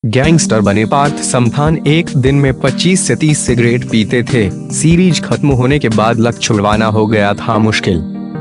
Gangster बने पार्थ समथान एक दिन में 25 से 30 सिगरेट पीते थे। सीरीज खत्म होने के बाद लक छुड़वाना हो गया था मुश्किल।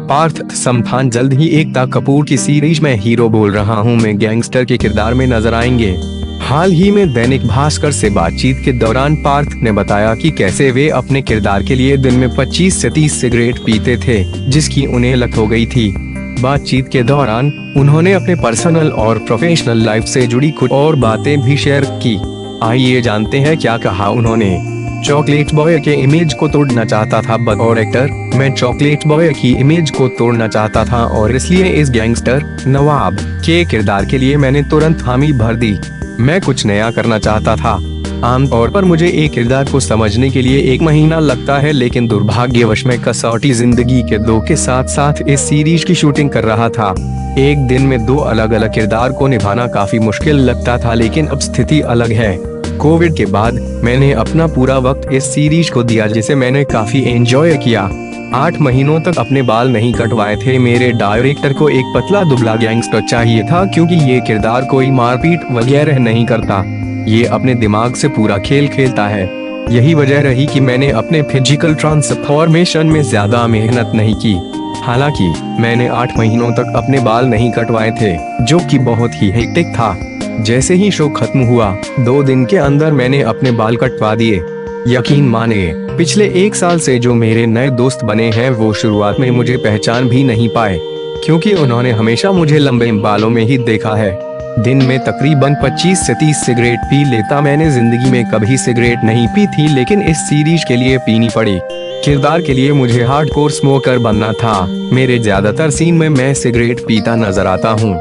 पार्थ समथान जल्द ही एकता कपूर की सीरीज में हीरो बोल रहा हूँ मैं गैंगस्टर के किरदार में नजर आएंगे। हाल ही में दैनिक भास्कर से बातचीत के दौरान पार्थ ने बताया कि कैसे वे अपने किरदार के लिए दिन में 25 से 30 सिगरेट पीते थे, जिसकी उन्हें लत हो गई थी। बातचीत के दौरान उन्होंने अपने पर्सनल और प्रोफेशनल लाइफ से जुड़ी कुछ और बातें भी शेयर की। आइए जानते हैं क्या कहा उन्होंने। चॉकलेट बॉय के इमेज को तोड़ना चाहता था बतौर एक्टर। मैं चॉकलेट बॉय की इमेज को तोड़ना चाहता था और इसलिए इस गैंगस्टर नवाब के किरदार के लिए मैंने तुरंत हामी भर दी। मैं कुछ नया करना चाहता था। आमतौर पर मुझे एक किरदार को समझने के लिए 1 महीना लगता है, लेकिन दुर्भाग्यवश मैं कसौटी जिंदगी के 2 के साथ साथ इस सीरीज की शूटिंग कर रहा था। एक दिन में 2 अलग अलग किरदार को निभाना काफी मुश्किल लगता था, लेकिन अब स्थिति अलग है। कोविड के बाद मैंने अपना पूरा वक्त इस सीरीज को दिया, जिसे मैंने काफी एंजॉय किया। 8 महीनों तक अपने बाल नहीं कटवाए थे। मेरे डायरेक्टर को एक पतला दुबला गैंगस्टर चाहिए था, क्योंकि ये किरदार कोई मारपीट वगैरह नहीं करता। ये अपने दिमाग से पूरा खेल खेलता है। यही वजह रही कि मैंने अपने फिजिकल ट्रांसफॉर्मेशन में ज्यादा मेहनत नहीं की। हालांकि मैंने 8 महीनों तक अपने बाल नहीं कटवाए थे, जो कि बहुत ही हेक्टिक था। जैसे ही शो खत्म हुआ, 2 दिन के अंदर मैंने अपने बाल कटवा दिए। यकीन माने, पिछले 1 साल से जो मेरे नए दोस्त बने हैं वो शुरुआत में मुझे पहचान भी नहीं पाए, क्योंकि उन्होंने हमेशा मुझे लंबे बालों में ही देखा है। दिन में तकरीबन 25 से 30 सिगरेट पी लेता। मैंने जिंदगी में कभी सिगरेट नहीं पी थी, लेकिन इस सीरीज के लिए पीनी पड़ी। किरदार के लिए मुझे हार्डकोर स्मोकर बनना था। मेरे ज्यादातर सीन में मैं सिगरेट पीता नजर आता हूँ।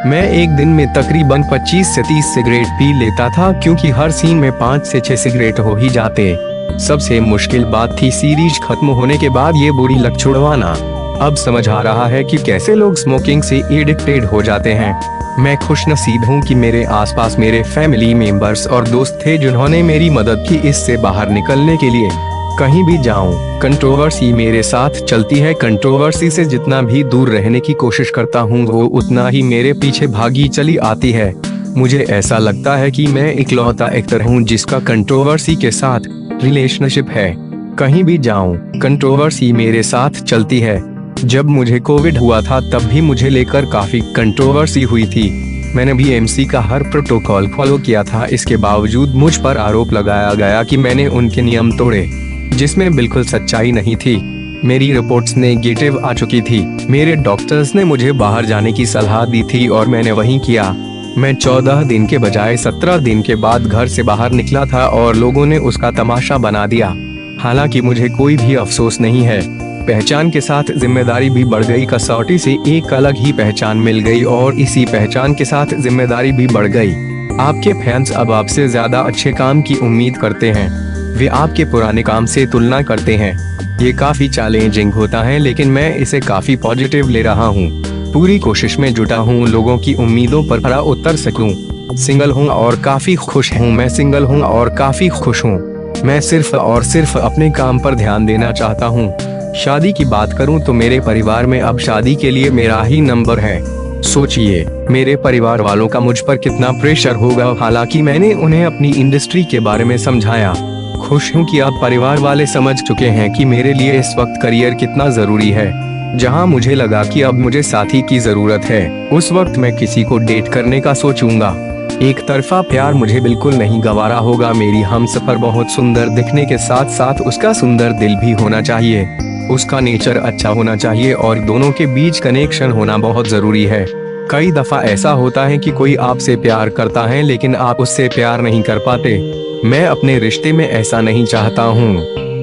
मैं एक दिन में तकरीबन 25 से 30 सिगरेट पी लेता था, क्योंकि हर सीन में 5 से 6 सिगरेट हो ही जाते। सबसे मुश्किल बात थी सीरीज खत्म होने के बाद ये बुरी लत छुड़वाना। अब समझ आ रहा है कि कैसे लोग स्मोकिंग से एडिक्टेड हो जाते हैं। मैं खुशनसीब हूँ कि मेरे आसपास मेरे फैमिली मेंबर्स और दोस्त थे जिन्होंने मेरी मदद की इससे बाहर निकलने के लिए। कहीं भी जाऊँ, कंट्रोवर्सी मेरे साथ चलती है। कंट्रोवर्सी से जितना भी दूर रहने की कोशिश करता हूँ, वो उतना ही मेरे पीछे भागी चली आती है। मुझे ऐसा लगता है कि मैं इकलौता एक्टर हूँ जिसका कंट्रोवर्सी के साथ रिलेशनशिप है। कहीं भी जाऊँ, कंट्रोवर्सी मेरे साथ चलती है। जब मुझे कोविड हुआ था, तब भी मुझे लेकर काफी कंट्रोवर्सी हुई थी। मैंने भी एमसी का हर प्रोटोकॉल फॉलो किया था। इसके बावजूद मुझ पर आरोप लगाया गया कि मैंने उनके नियम तोड़े, जिसमें बिल्कुल सच्चाई नहीं थी। मेरी रिपोर्ट्स नेगेटिव आ चुकी थी। मेरे डॉक्टर्स ने मुझे बाहर जाने की सलाह दी थी और मैंने वही किया। मैं 14 दिन के बजाय 17 दिन के बाद घर से बाहर निकला था और लोगों ने उसका तमाशा बना दिया। हालांकि मुझे कोई भी अफसोस नहीं है। पहचान के साथ जिम्मेदारी भी बढ़ गई। कसौटी से एक अलग ही पहचान मिल गई और इसी पहचान के साथ जिम्मेदारी भी बढ़ गई। आपके फैंस अब आपसे ज्यादा अच्छे काम की उम्मीद करते हैं। वे आपके पुराने काम से तुलना करते हैं। ये काफी चैलेंजिंग होता है, लेकिन मैं इसे काफी पॉजिटिव ले रहा हूँ। पूरी कोशिश में जुटा हूँ लोगों की उम्मीदों पर खरा उतर सकूं। सिंगल हूँ और काफी खुश हूँ। मैं सिंगल हूँ और काफी खुश हूँ। मैं सिर्फ और सिर्फ अपने काम पर ध्यान देना चाहता हूँ। शादी की बात करूं तो मेरे परिवार में अब शादी के लिए मेरा ही नंबर है। सोचिए, मेरे परिवार वालों का मुझ पर कितना प्रेशर होगा। हालांकि मैंने उन्हें अपनी इंडस्ट्री के बारे में समझाया। खुश हूं कि अब परिवार वाले समझ चुके हैं कि मेरे लिए इस वक्त करियर कितना जरूरी है। जहां मुझे लगा कि अब मुझे साथी की जरूरत है, उस वक्त मैं किसी को डेट करने का सोचूंगा। एक तरफा प्यार मुझे बिल्कुल नहीं गवारा होगा। मेरी हमसफर बहुत सुंदर दिखने के साथ साथ उसका सुंदर दिल भी होना चाहिए। उसका नेचर अच्छा होना चाहिए और दोनों के बीच कनेक्शन होना बहुत जरूरी है। कई दफा ऐसा होता है कि कोई आपसे प्यार करता है, लेकिन आप उससे प्यार नहीं कर पाते। मैं अपने रिश्ते में ऐसा नहीं चाहता हूँ।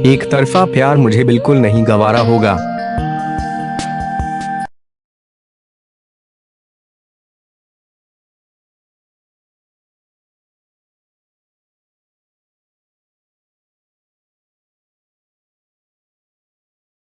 एक तरफा प्यार मुझे बिल्कुल नहीं गवारा होगा।